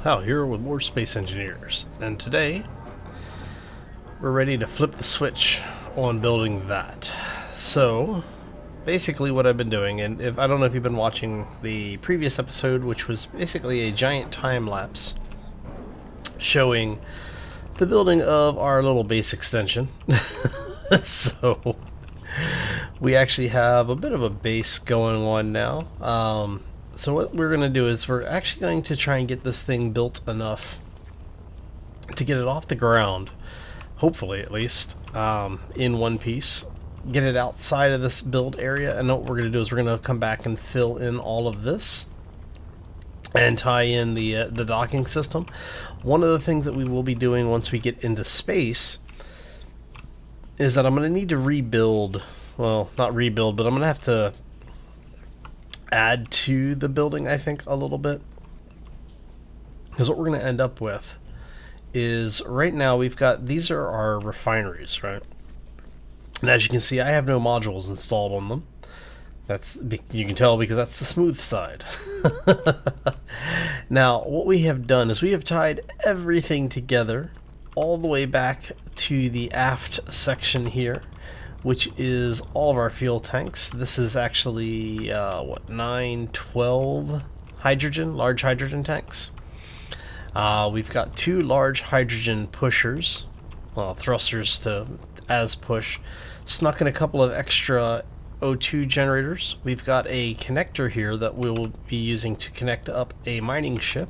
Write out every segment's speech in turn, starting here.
Hal here with more Space Engineers, and today we're ready to flip the switch on building that. So, basically what I've been doing, and I don't know if you've been watching the previous episode, which was basically a giant time-lapse showing the building of our little base extension. So, we actually have a bit of a base going on now. So what we're going to do is we're actually going to try and get this thing built enough to get it off the ground, hopefully at least, in one piece. Get it outside of this build area, and what we're going to do is we're going to come back and fill in all of this and tie in the docking system. One of the things that we will be doing once we get into space is that I'm going to need to rebuild, well, not rebuild, but I'm going to have to add to the building, I think, a little bit. Because what we're going to end up with is, right now we've got, these are our refineries, right? And as you can see, I have no modules installed on them. That's, you can tell because that's the smooth side. Now, what we have done is we have tied everything together all the way back to the aft section here, which is all of our fuel tanks. This is actually, 12 hydrogen, large hydrogen tanks. We've got 2 large hydrogen pushers, well, thrusters as push, snuck in a couple of extra O2 generators. We've got a connector here that we'll be using to connect up a mining ship.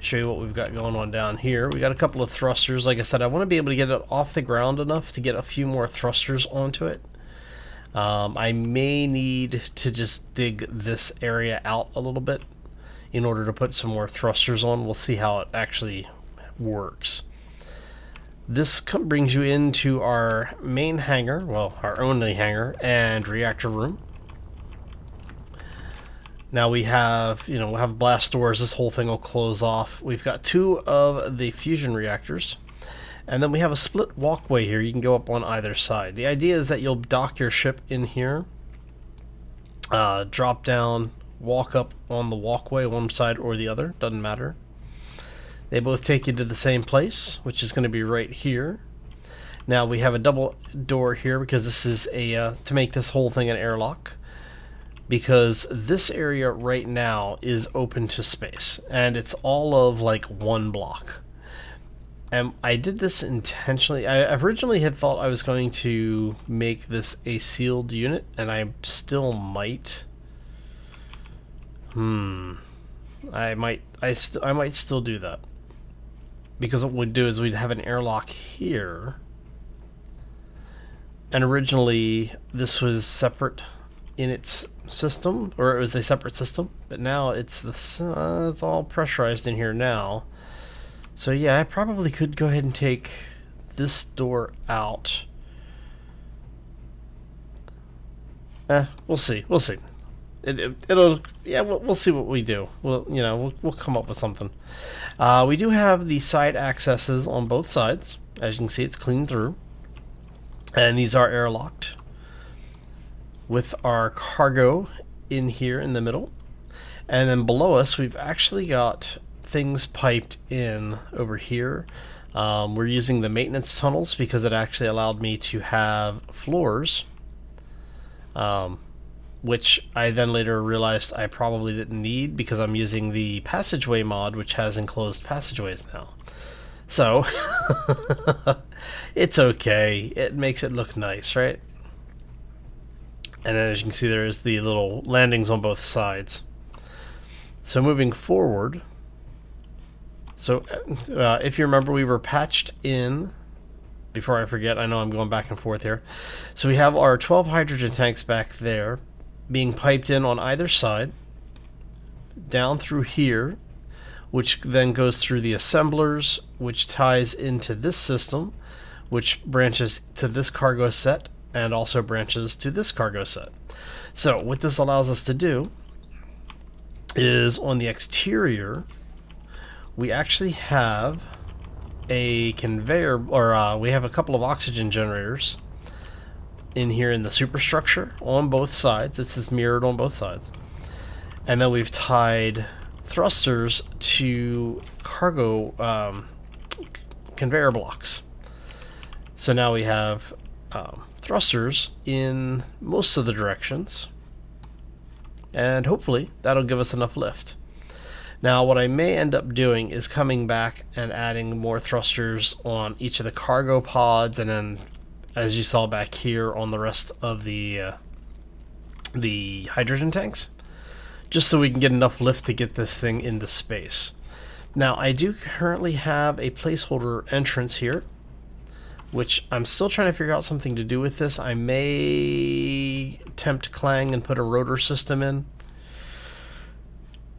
Show you what we've got going on down here. We got a couple of thrusters. Like I said, I want to be able to get it off the ground enough to get a few more thrusters onto it. I may need to just dig this area out a little bit in order to put some more thrusters on. We'll see how it actually works. This brings you into our main hangar, well, our only hangar and reactor room. Now we have, we'll have blast doors. This whole thing will close off. We've got 2 of the fusion reactors. And then we have a split walkway here. You can go up on either side. The idea is that you'll dock your ship in here, drop down, walk up on the walkway, one side or the other. Doesn't matter. They both take you to the same place, which is going to be right here. Now we have a double door here because this is a to make this whole thing an airlock. Because this area right now is open to space, and it's all of like one block. And I did this intentionally. I originally had thought I was going to make this a sealed unit, and I still might. I might still do that. Because what we'd do is we'd have an airlock here. And originally this was separate in its system, or it was a separate system, but now it's this it's all pressurized in here now. So yeah, I probably could go ahead and take this door out. We'll see. We'll see. It'll yeah, we'll see what we do. We'll come up with something. We do have the side accesses on both sides. As you can see, it's clean through, and these are airlocked, with our cargo in here in the middle. And then below us, we've actually got things piped in over here. We're using the maintenance tunnels because it actually allowed me to have floors, which I then later realized I probably didn't need because I'm using the passageway mod, which has enclosed passageways now. So, it's okay. It makes it look nice, right? And as you can see, there is the little landings on both sides. So moving forward, so if you remember, we were patched in, before I forget, I know I'm going back and forth here. So we have our 12 hydrogen tanks back there, being piped in on either side, down through here, which then goes through the assemblers, which ties into this system, which branches to this cargo set, and also branches to this cargo set. So what this allows us to do is, on the exterior, we actually have a conveyor, or we have a couple of oxygen generators in here in the superstructure on both sides. This is mirrored on both sides. And then we've tied thrusters to cargo conveyor blocks. So now we have thrusters in most of the directions, and hopefully that'll give us enough lift. Now what I may end up doing is coming back and adding more thrusters on each of the cargo pods, and then, as you saw back here, on the rest of the hydrogen tanks, just so we can get enough lift to get this thing into space. Now I do currently have a placeholder entrance here, which I'm still trying to figure out something to do with this. I may tempt Clang and put a rotor system in.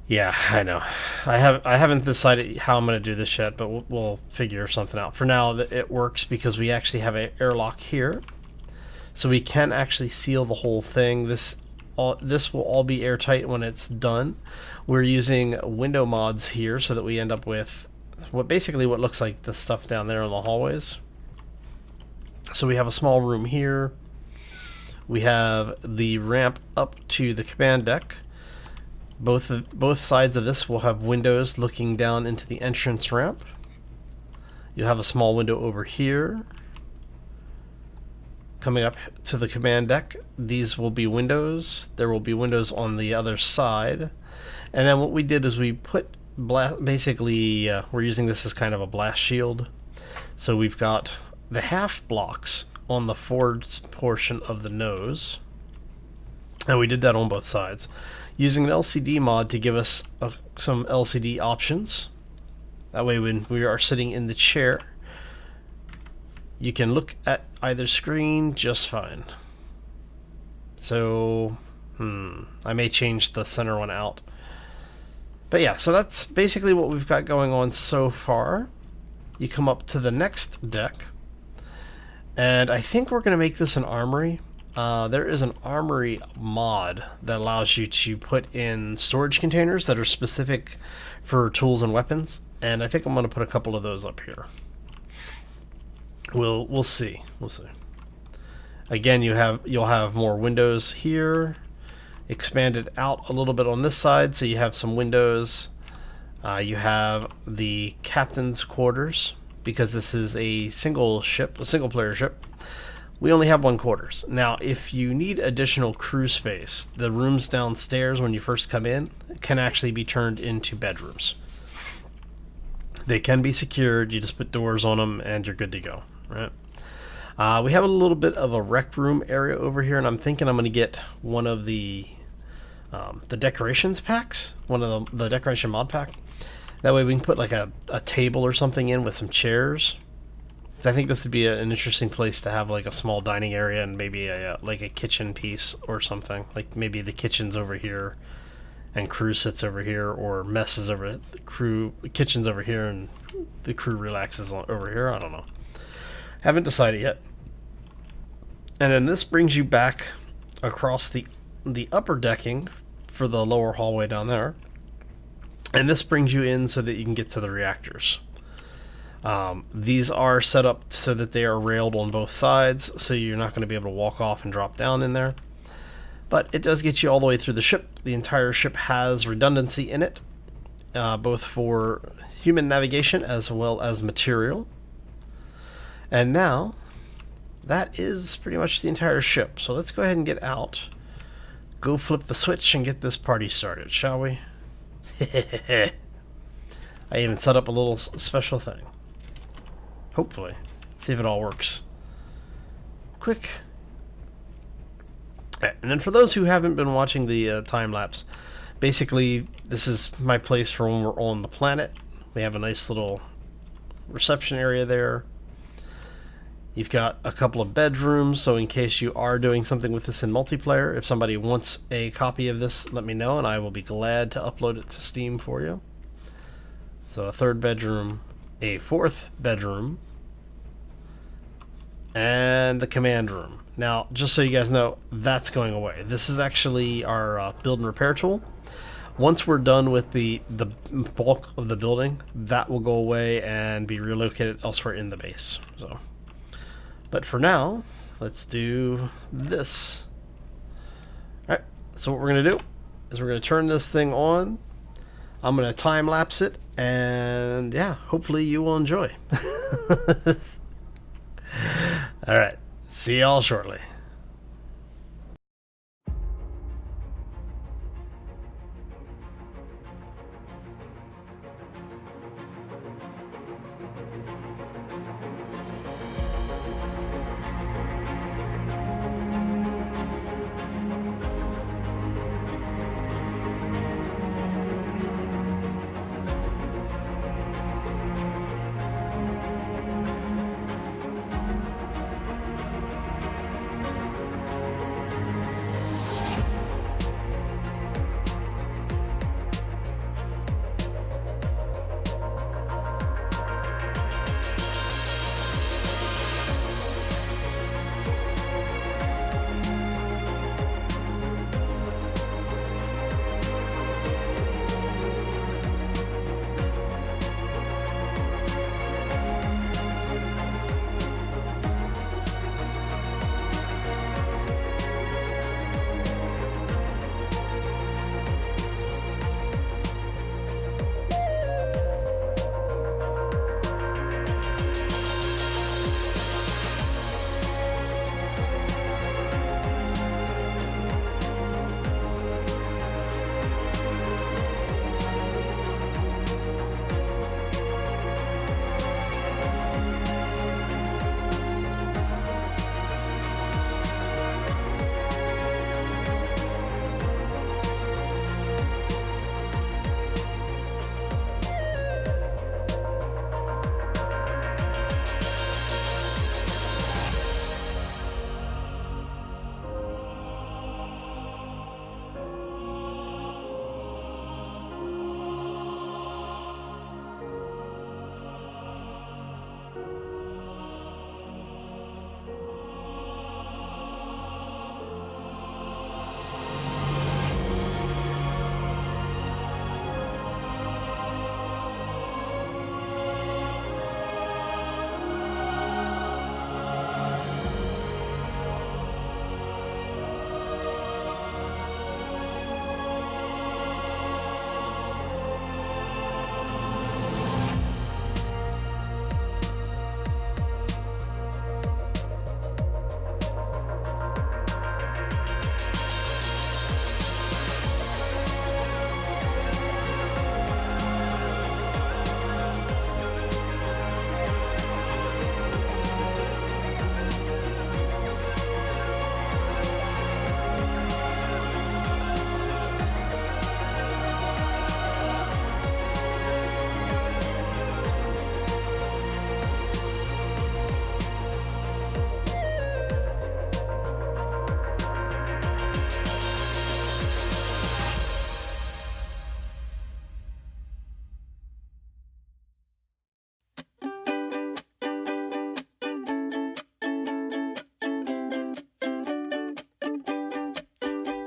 Yeah, I know. I haven't decided how I'm going to do this yet, but we'll figure something out. For now, it works because we actually have an airlock here, so we can actually seal the whole thing. This will all be airtight when it's done. We're using window mods here so that we end up with what looks like the stuff down there in the hallways. So we have a small room here. We have the ramp up to the command deck. Both sides of this will have windows looking down into the entrance ramp. You'll have a small window over here coming up to the command deck. These will be windows. There will be windows on the other side. And then what we did is we put basically we're using this as kind of a blast shield. So we've got the half blocks on the forward portion of the nose, and we did that on both sides using an LCD mod to give us some LCD options. That way when we are sitting in the chair, you can look at either screen just fine. So I may change the center one out, but yeah, so that's basically what we've got going on so far. You come up to the next deck, and I think we're going to make this an armory. There is an armory mod that allows you to put in storage containers that are specific for tools and weapons, and I think I'm going to put a couple of those up here. We'll see. Again, you'll have more windows here, expanded out a little bit on this side, so you have some windows. You have the captain's quarters, because this is a single player ship. We only have one quarters. Now, if you need additional crew space, the rooms downstairs when you first come in can actually be turned into bedrooms. They can be secured. You just put doors on them and you're good to go, right? We have a little bit of a rec room area over here, and I'm thinking I'm going to get one of the decorations packs, one of the decoration mod pack. That way we can put like a table or something in with some chairs. I think this would be an interesting place to have like a small dining area and maybe like a kitchen piece or something. Like maybe the kitchen's over here and crew sits over here, or messes over the kitchen's over here and the crew relaxes over here. I don't know. Haven't decided yet. And then this brings you back across the upper decking for the lower hallway down there. And this brings you in so that you can get to the reactors. These are set up so that they are railed on both sides, so you're not going to be able to walk off and drop down in there. But it does get you all the way through the ship. The entire ship has redundancy in it, both for human navigation as well as material. And now, that is pretty much the entire ship. So let's go ahead and get out. Go flip the switch and get this party started, shall we? I even set up a little special thing. Hopefully. See if it all works. Quick. And then for those who haven't been watching the time-lapse, basically this is my place for when we're on the planet. We have a nice little reception area there. You've got a couple of bedrooms, so in case you are doing something with this in multiplayer, if somebody wants a copy of this, let me know and I will be glad to upload it to Steam for you. So a third bedroom, a fourth bedroom, and the command room. Now, just so you guys know, that's going away. This is actually our build and repair tool. Once we're done with the bulk of the building, that will go away and be relocated elsewhere in the base. So, but for now, let's do this. Alright, so what we're going to do is we're going to turn this thing on. I'm going to time-lapse it, and yeah, hopefully you will enjoy. Alright, see y'all shortly.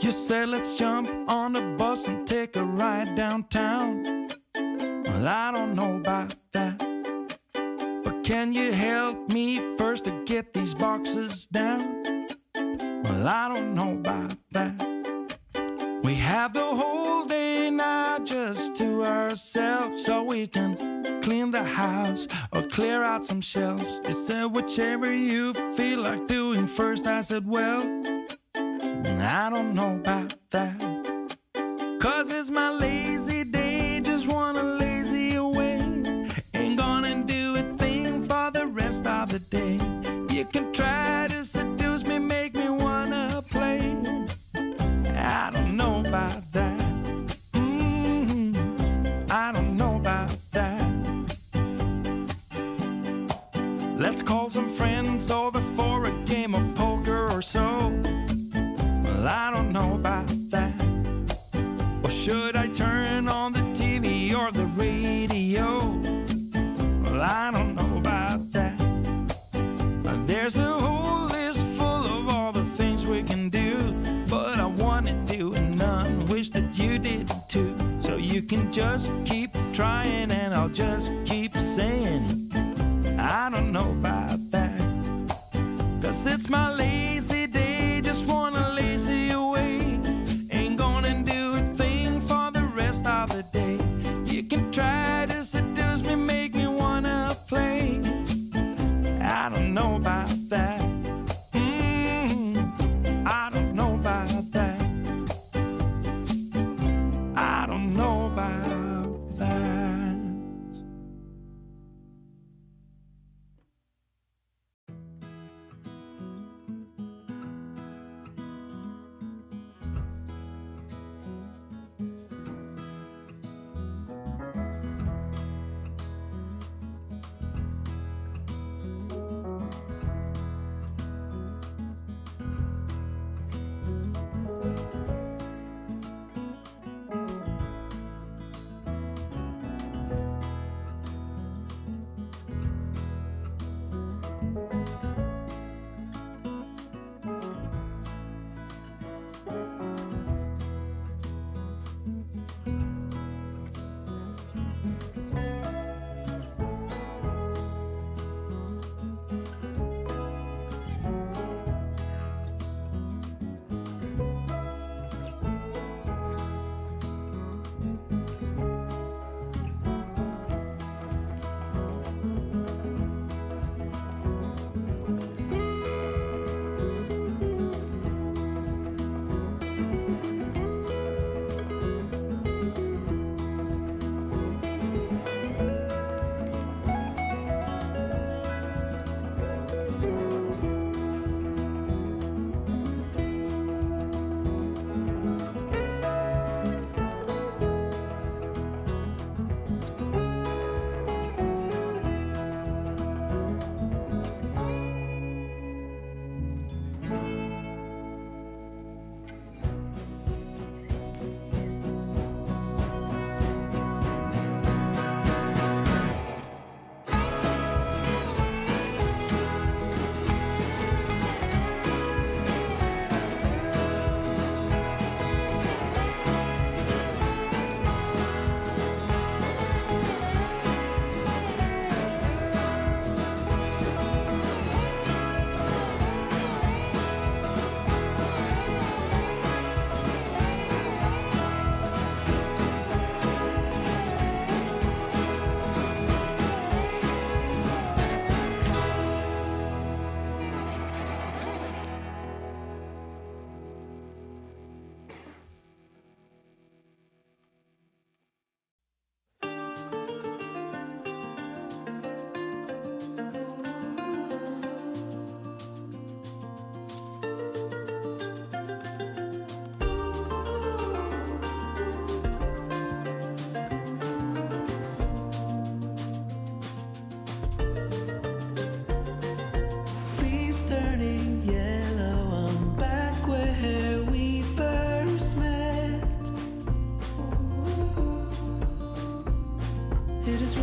You said let's jump on the bus and take a ride downtown. Well, I don't know about that, but can you help me first to get these boxes down? Well, I don't know about that. We have the whole day now just to ourselves, so we can clean the house or clear out some shelves. You said whichever you feel like doing first. I said, well, I don't know about that, 'cause it's my lazy day, just wanna lazy away. Ain't gonna do a thing for the rest of the day. You can try to seduce me, make me wanna play. I don't know about that. I don't know about that. Let's call some friends over for a game of poker or so. Well, I don't know about that. Or should I turn on the TV or the radio? Well, I don't know about that. There's a whole list full of all the things we can do, but I wanna do none, wish that you did too. So you can just keep trying and I'll just keep saying I don't know about that, 'cause it's my lazy day, just wanna lazy away. Ain't gonna do a thing for the rest of the day.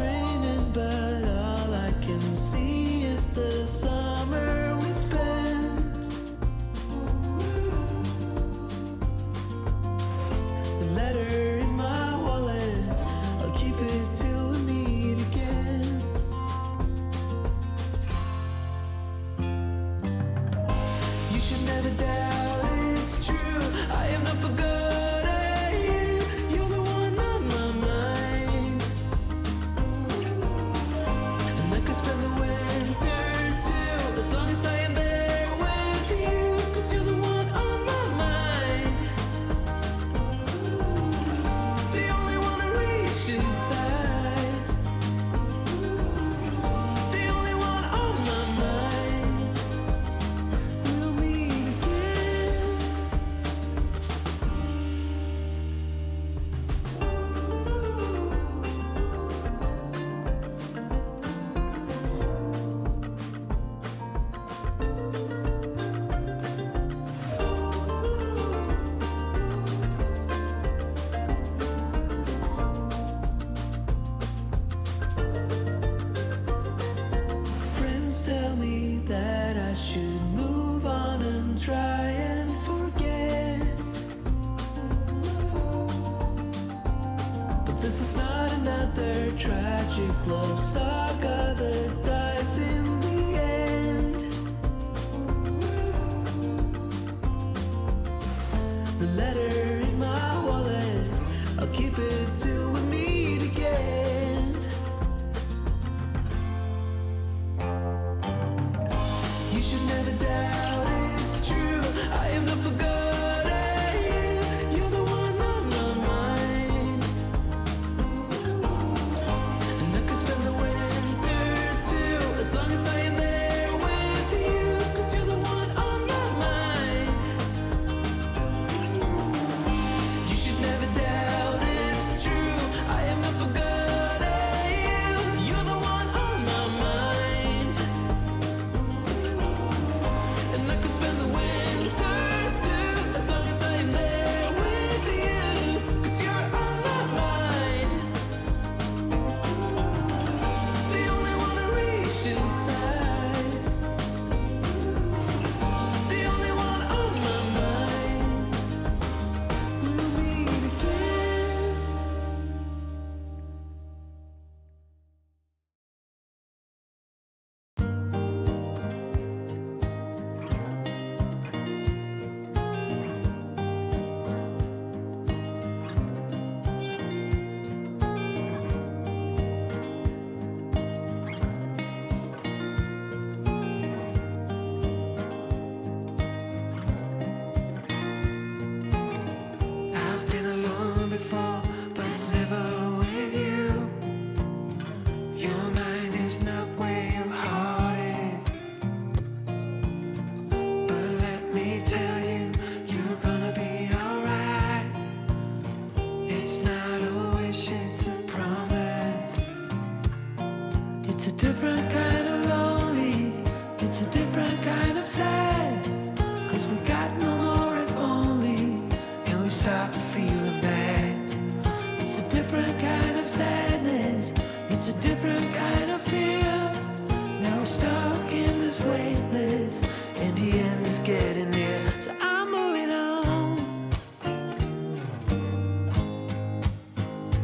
raining, but all I can see is the summer we spent. The letter in my wallet, I'll keep it till we meet again. You should never doubt it's true. I am not forgotten. You're the one on my mind. And I could spend the winter too, as long as I am there with you, 'cause you're the one on my mind. The only one to reach inside. The only one on my mind. We'll meet again. Friends tell me that I should move on and try and forget. But this is not another tragic love saga that dies in the end. The letter in my wallet, I'll keep it till we meet again. You should never doubt it's true. I am not forgotten. You're the one on my mind. And I could spend the winter too, as long as I am there with you, 'cause you're the one on my mind. You should never doubt it's true. I am not forgotten. You're the one on my mind. And I could spend the winter too, as long as I am there with you, 'cause you're on my mind. The only one to reach inside. The only one on my mind. We'll meet again. I've been alone before, but never with you. Your mind is not where your heart is. But let me tell you, you're gonna be alright. It's not a wish, it's a promise. It's a different kind of lonely. It's a different kind of sad. 'Cause we got no more if only, and we stop feeling bad. It's a different kind of sadness. It's a different kind of fear. Now we're stuck in this waitlist, and the end is getting near. So I'm moving on.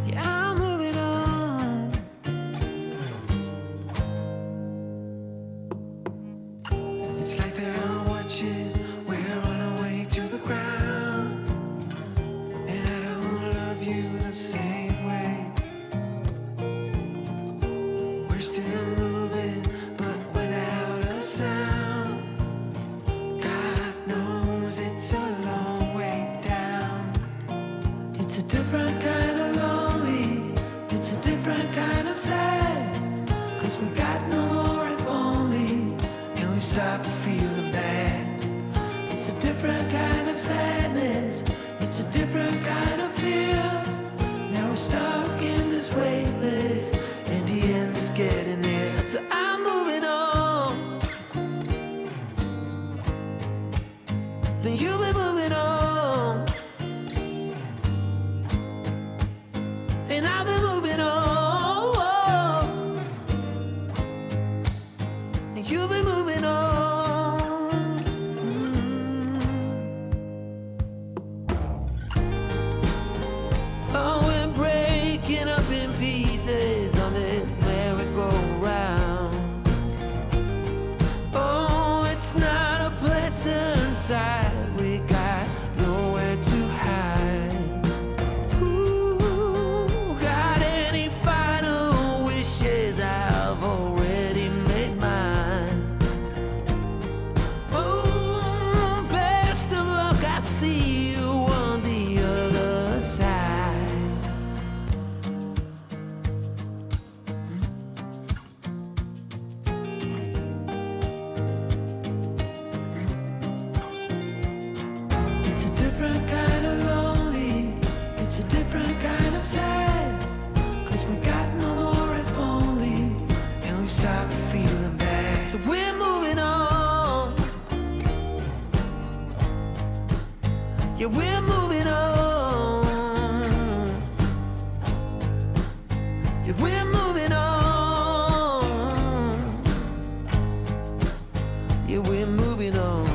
Yeah, I'm moving on. It's like they're all watching. We're on our way to the ground, and I don't love you the same way. We're still moving, but without a sound. God knows it's a long way down. It's a different kind of lonely. It's a different kind of sad. 'Cause we got no more if only, and we stop feeling bad. It's a different kind of sadness. It's a different kind of fear. Now we're stuck in this waitlist, and the end is getting near. So I'm moving on. Then you've been moving on, and I've been moving on. different kind of lonely. It's a different kind of sad. 'Cause we got no more if only. And we stopped feeling bad. So we're moving on. Yeah, we're moving on. Yeah, we're moving on. Yeah, we're moving on.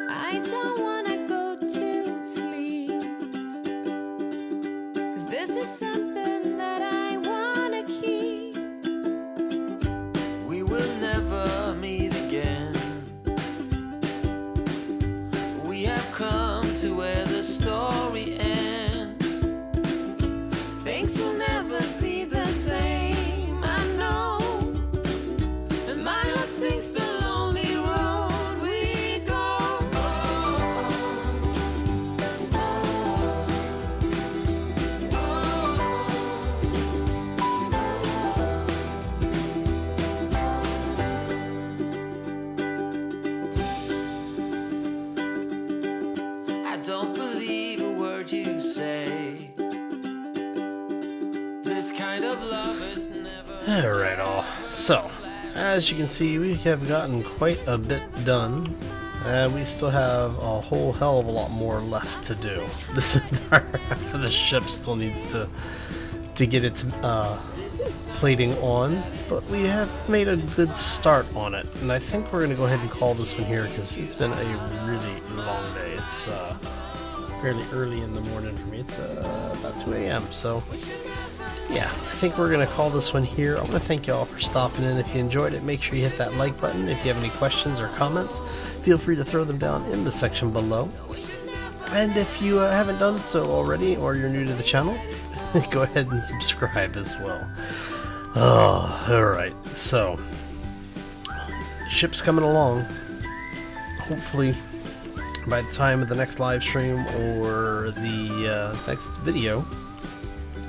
I don't wanna go to sleep, 'cause this is something that I wanna keep. We will never meet again. We have come to where the story ends. Things will never be the same, I know. And my heart sings the lonely road we go. I don't believe a word you say. This kind of love is never. Alright, all. So, as you can see, we have gotten quite a bit done, and we still have a whole hell of a lot more left to do. This entire half of the ship still needs to get its plating on, but we have made a good start on it, and I think we're going to go ahead and call this one here because it's been a really long day. It's fairly early in the morning for me. It's about 2 a.m. So yeah, I think we're going to call this one here. I want to thank you all for stopping in. If you enjoyed it, make sure you hit that like button. If you have any questions or comments, feel free to throw them down in the section below. And if you haven't done so already, or you're new to the channel, go ahead and subscribe as well. Oh, alright. So, ship's coming along. Hopefully, by the time of the next live stream or the next video,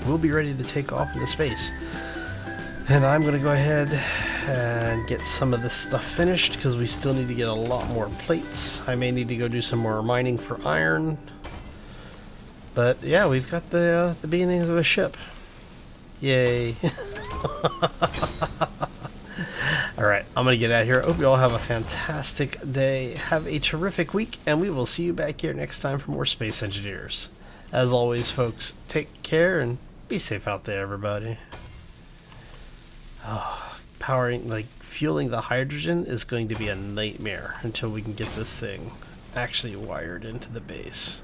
we'll be ready to take off into space. And I'm going to go ahead and get some of this stuff finished because we still need to get a lot more plates. I may need to go do some more mining for iron. But yeah, we've got the beginnings of a ship. Yay. Alright, I'm going to get out of here. I hope you all have a fantastic day. Have a terrific week, and we will see you back here next time for more Space Engineers. As always, folks, take care and be safe out there, everybody. Oh, fueling the hydrogen is going to be a nightmare until we can get this thing actually wired into the base.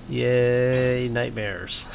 Yay, nightmares.